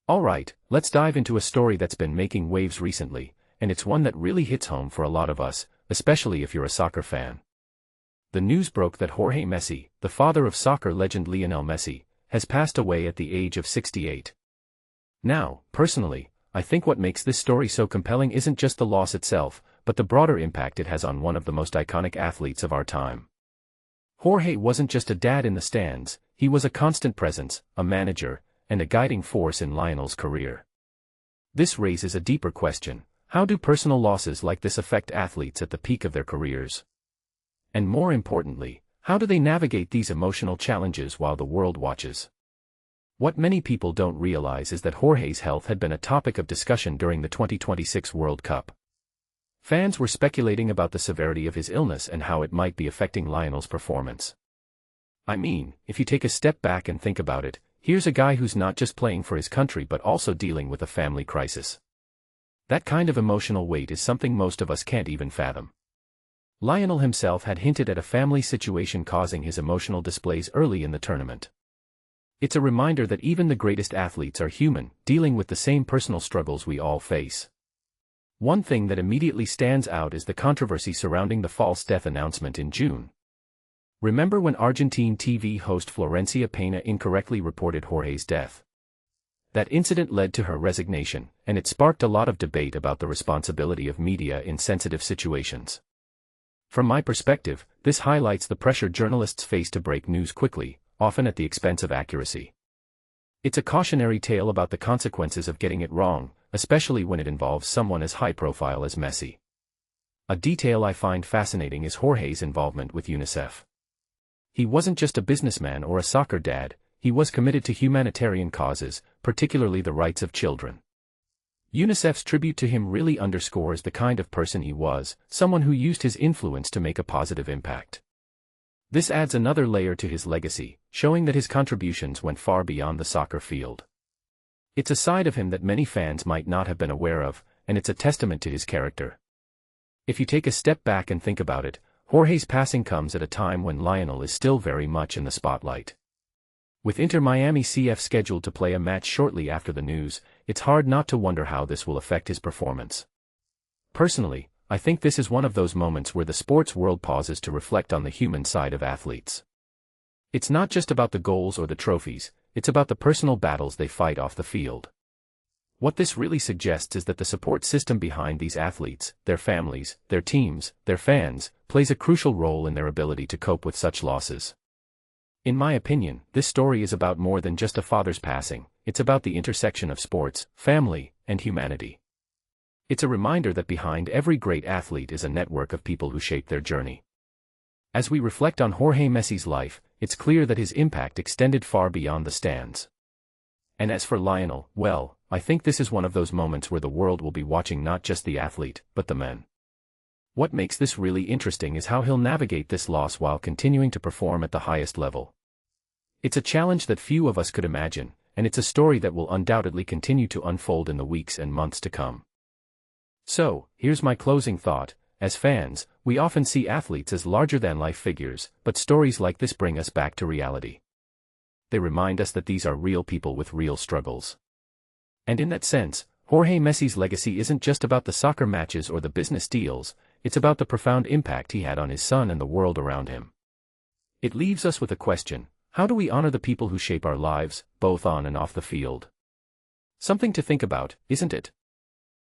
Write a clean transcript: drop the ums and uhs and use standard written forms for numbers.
Alright, let's dive into a story that's been making waves recently, and it's one that really hits home for a lot of us, especially if you're a soccer fan. The news broke that Jorge Messi, the father of soccer legend Lionel Messi, has passed away at the age of 68. Now, personally, I think what makes this story so compelling isn't just the loss itself, but the broader impact it has on one of the most iconic athletes of our time. Jorge wasn't just a dad in the stands, he was a constant presence, a manager, and a guiding force in Lionel's career. This raises a deeper question: how do personal losses like this affect athletes at the peak of their careers? And more importantly, how do they navigate these emotional challenges while the world watches? What many people don't realize is that Jorge's health had been a topic of discussion during the 2026 World Cup. Fans were speculating about the severity of his illness and how it might be affecting Lionel's performance. I mean, if you take a step back and think about it, here's a guy who's not just playing for his country but also dealing with a family crisis. That kind of emotional weight is something most of us can't even fathom. Lionel himself had hinted at a family situation causing his emotional displays early in the tournament. It's a reminder that even the greatest athletes are human, dealing with the same personal struggles we all face. One thing that immediately stands out is the controversy surrounding the false death announcement in June. Remember when Argentine TV host Florencia Peña incorrectly reported Jorge's death? That incident led to her resignation, and it sparked a lot of debate about the responsibility of media in sensitive situations. From my perspective, this highlights the pressure journalists face to break news quickly, often at the expense of accuracy. It's a cautionary tale about the consequences of getting it wrong, especially when it involves someone as high-profile as Messi. A detail I find fascinating is Jorge's involvement with UNICEF. He wasn't just a businessman or a soccer dad, he was committed to humanitarian causes, particularly the rights of children. UNICEF's tribute to him really underscores the kind of person he was, someone who used his influence to make a positive impact. This adds another layer to his legacy, showing that his contributions went far beyond the soccer field. It's a side of him that many fans might not have been aware of, and it's a testament to his character. If you take a step back and think about it, Jorge's passing comes at a time when Lionel is still very much in the spotlight. With Inter Miami CF scheduled to play a match shortly after the news, it's hard not to wonder how this will affect his performance. Personally, I think this is one of those moments where the sports world pauses to reflect on the human side of athletes. It's not just about the goals or the trophies, it's about the personal battles they fight off the field. What this really suggests is that the support system behind these athletes, their families, their teams, their fans, plays a crucial role in their ability to cope with such losses. In my opinion, this story is about more than just a father's passing, it's about the intersection of sports, family, and humanity. It's a reminder that behind every great athlete is a network of people who shape their journey. As we reflect on Jorge Messi's life, it's clear that his impact extended far beyond the stands. And as for Lionel, well, I think this is one of those moments where the world will be watching not just the athlete, but the men. What makes this really interesting is how he'll navigate this loss while continuing to perform at the highest level. It's a challenge that few of us could imagine, and it's a story that will undoubtedly continue to unfold in the weeks and months to come. So, here's my closing thought: as fans, we often see athletes as larger-than-life figures, but stories like this bring us back to reality. They remind us that these are real people with real struggles. And in that sense, Jorge Messi's legacy isn't just about the soccer matches or the business deals, it's about the profound impact he had on his son and the world around him. It leaves us with a question: how do we honor the people who shape our lives, both on and off the field? Something to think about, isn't it?